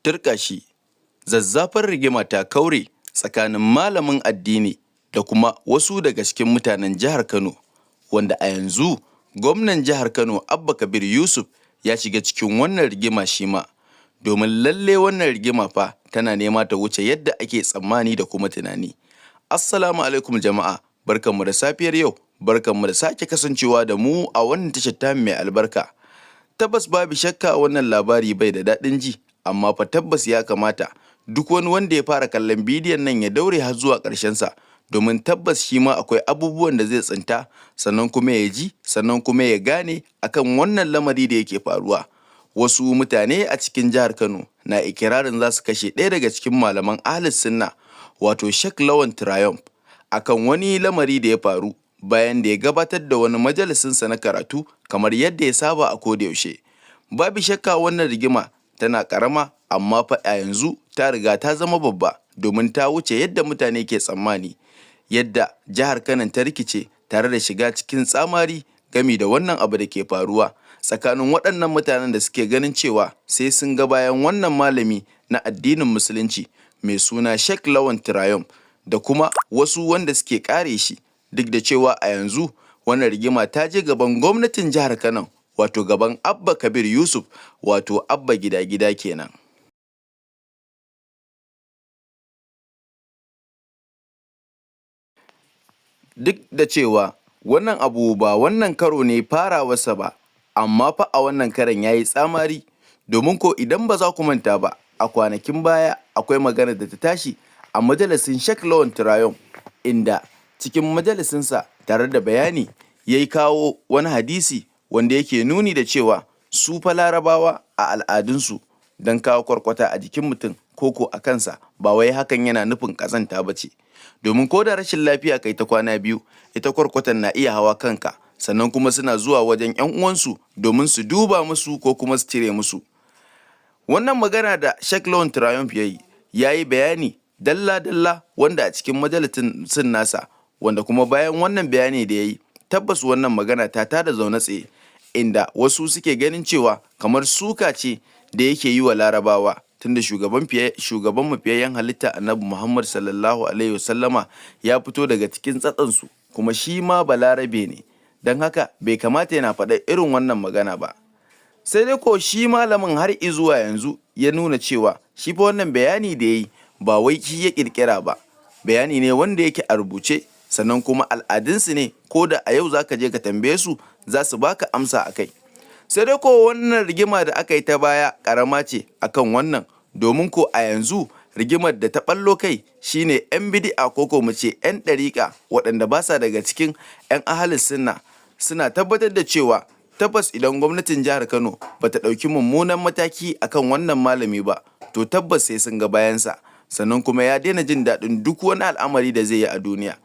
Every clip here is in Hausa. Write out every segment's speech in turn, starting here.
Turka shi, zazzafar rigima ta kaure tsakanin malamin addini da kuma wasu daga cikin mutanen jihar Kano, wanda a yanzu gwamnan jihar Kano Abba Kabir Yusuf ya shiga cikin wannan rigima shi ma, domin lalle wannan rigima fa tana nema ta wuce yadda ake tsammani da kuma tunani. Assalamu alaikum jama'a, barkanmu da safiyar yau, barkanmu da sake kasancewa da mu a wannan tashar tamu mai albarka. Tabbas babu shakka wannan labari bai da daɗin ji, amma fa tabbas ya kamata duk wani wanda ya fara kallon bidiyon nan ya daure har zuwa ƙarshensa, domin tabbas shi ma akwai abubuwan da zai tsinta, sannan kuma ya ji, sannan kuma ya gane akan wannan lamari da yake faruwa. Wasu mutane a cikin jihar Kano na ikirarin za su kashe ɗaya daga cikin malaman Ahlus Sunna, wato Sheikh Lawan Triumph, akan wani lamari da ya faru bayan da ya gabatar da wani majalisinsa na karatu kamar yadda ya saba a kodayaushe. Babu shakka wannan rigima tana ƙarama, amma fa a yanzu ta riga ta zama babba, domin ta wuce yadda mutane ke tsammani. Yadda jihar Kano ta rikice tare da shiga cikin tsamari gami da wannan abu da ke faruwa tsakanin waɗannan mutanen da suke ganin cewa sai sun ga bayan wannan malami na addinin musulunci mai suna Sheikh Lawan Triumph, da kuma wasu wanda suke kare shi, duk da cewa a yanzu wannan rigima ta je gaban gwamnatin jihar Kano, wato gaban Abba Kabir Yusuf, wato Abba gida-gida kenan. Duk da cewa wannan abu ba wannan karo ne farawarsa ba, amma fa a wannan karon ya yi tsamari, domin ko idan ba za ku manta ba, a kwanakin baya akwai magana da ta tashi a majalisin Sheikh Lawan Triumph, inda cikin majalisinsa tare da bayani ya yi kawo wani hadisi wanda yake nuni da cewa su fa Larabawa a al'adunsu don kawo kwarkwata a jikin mutum koko a kansa ba wai hakan yana nufin ƙazanta ba ce, domin ko da rashin lafiya kai ta kwana biyu, ita kwarkwatan na iya hawa kanka, sannan kuma suna zuwa wajen 'yan uwansu domin su duba musu ko kuma su cire musu. Wannan magana da Sheikh Lawan Triumph ya yi bayani dalla-dalla, wanda a cikin majalisin nasa, wanda kuma bayan wannan bayani da ya yi, tabbas wannan magana ta tada zaune tsaye, inda wasu suke ganin cewa kamar suka ce da yake yi wa Larabawa, tunda shugaban mafiyayyen halitta Annabi Muhammad sallallahu alaihi wasallama ya fito daga cikin tsatsansu, kuma shi ma Balarabe ne, don haka bai kamata yana faɗa irin wannan magana ba. Sai dai ko shi malamin har izuwa yanzu ya nuna cewa shi fa wannan bayani da ya yi ba wai shi ya ƙirƙira ba, bayani ne wanda yake a rubuce, sannan kuma al'adunsu ne, ko da a yau za ka je ka tambaye su za su baka amsa a kai. Sai dai ko wannan rigima da aka yi ta baya ƙarama ce akan wannan, domin ko a yanzu rigimar da ta ɓallo kai shine 'yan bidi'a ko mu ce 'yan ɗariƙa, waɗanda ba sa daga cikin 'yan Ahlus Sunna, suna tabbatar da cewa tabbas idan gwamnatin jihar Kano ba ta ɗauki mummunan mataki akan wannan malami ba, to tabbas sai sun ga bayansa, sannan kuma ya daina jin daɗin duk wani al'amari da zai yi a duniya.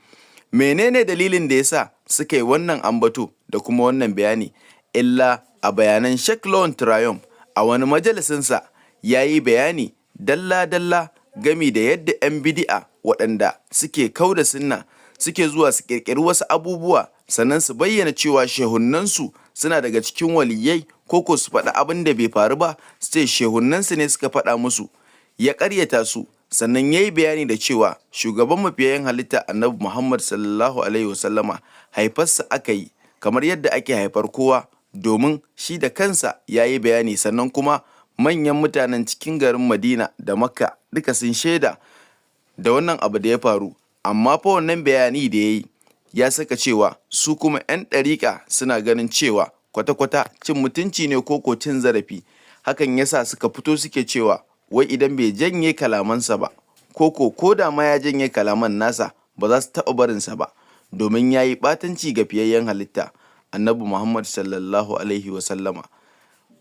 Menene dalilin da ya sa suka yi wannan ambato da kuma wannan bayani? Illa a bayanan Sheikh Lawan Triumph a wani majalisinsa ya yi bayani dalla-dalla gami da yadda 'yan bidi'a waɗanda suke kauda sunna suke zuwa su ƙirƙiri wasu abubuwa, sannan su bayyana cewa shehunnansu suna daga cikin waliyai, ko su faɗa abin da bai faru ba, su ce shehunnansu ne suka faɗa musu. Ya ƙaryata su, sannan ya yi bayani da cewa shugaban mafiyayyen halitta Annabi Muhammad sallallahu alaihi wasallama haifarsa aka yi kamar yadda ake haifar kowa, domin shi da kansa ya yi bayani, sannan kuma manyan mutanen cikin garin Madina da Makka duka sun shaida da wannan abu da ya faru. Amma fa wannan bayani da ya yi ya saka cewa su kuma 'yan ɗariƙa suna ganin cewa kwata-kwata cin mutunci ne ko cin zarafi. Hakan yasa suka fito suke cewa wai idan bai janye kalamansa ba, ko da ma ya janye kalaman nasa, ba za su taɓa barinsa ba, domin ya yi ɓatanci ga fiyayyen halitta Annabi Muhammad sallallahu alaihi wasallama.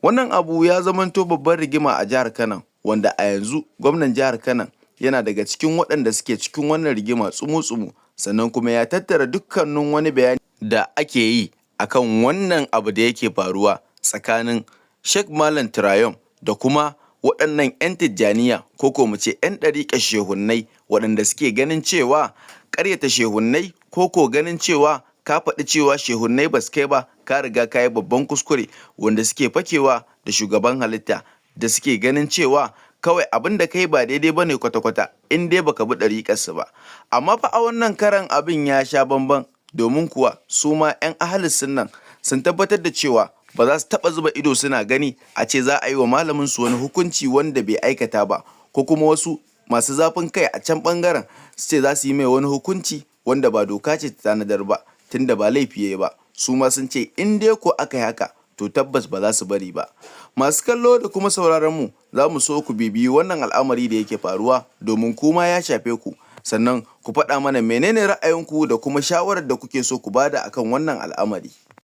Wannan abu ya zamanto babban rigima a jihar Kano, wanda a yanzu gwamnan jihar Kano yana daga cikin waɗanda suke cikin wannan rigima tsumu-tsumu, sannan kuma ya tattara dukkanin wani bayani da ake yi akan wannan abu da yake faruwa tsakanin Sheikh Malam Triumph da kuma waɗannan 'yan Tijjaniya, ko mu ce 'yan ɗariƙar shehunnai, waɗanda suke ganin cewa ƙaryata shehunnai, ko ganin cewa ka faɗi cewa shehunnai ba su kai ba, ka riga ka yi babban kuskure, wanda suke fakewa da shugaban halitta, da suke ganin cewa kawai abin da kai ba daidai ba ne kwata-kwata in dai baka bi ɗariƙarsu ba. Amma fa a wannan karan abin ya sha bamban, domin kuwa su ma 'yan ahalis sunnan sun tabbatar da cewa ba za su taɓa zuba ido suna gani a ce za a yi wa malamin su wani hukunci wanda bai aikata ba, ko kuma wasu masu zafin kai a can ɓangaren su ce za su yi mai wani hukunci wanda ba doka ce ta tanadar ba, tunda ba laifi yayi ba. Su ma sun ce in dai ko aka yi haka to tabbas ba za su bari ba. Masu kallo da kuma sauraron mu, za mu so ku bibiyi wannan al'amari da yake faruwa domin kuma ya shafe ku, sannan ku faɗa mana menene ra'ayinku da kuma shawarar da kuke so ku bada akan wannan al'amari.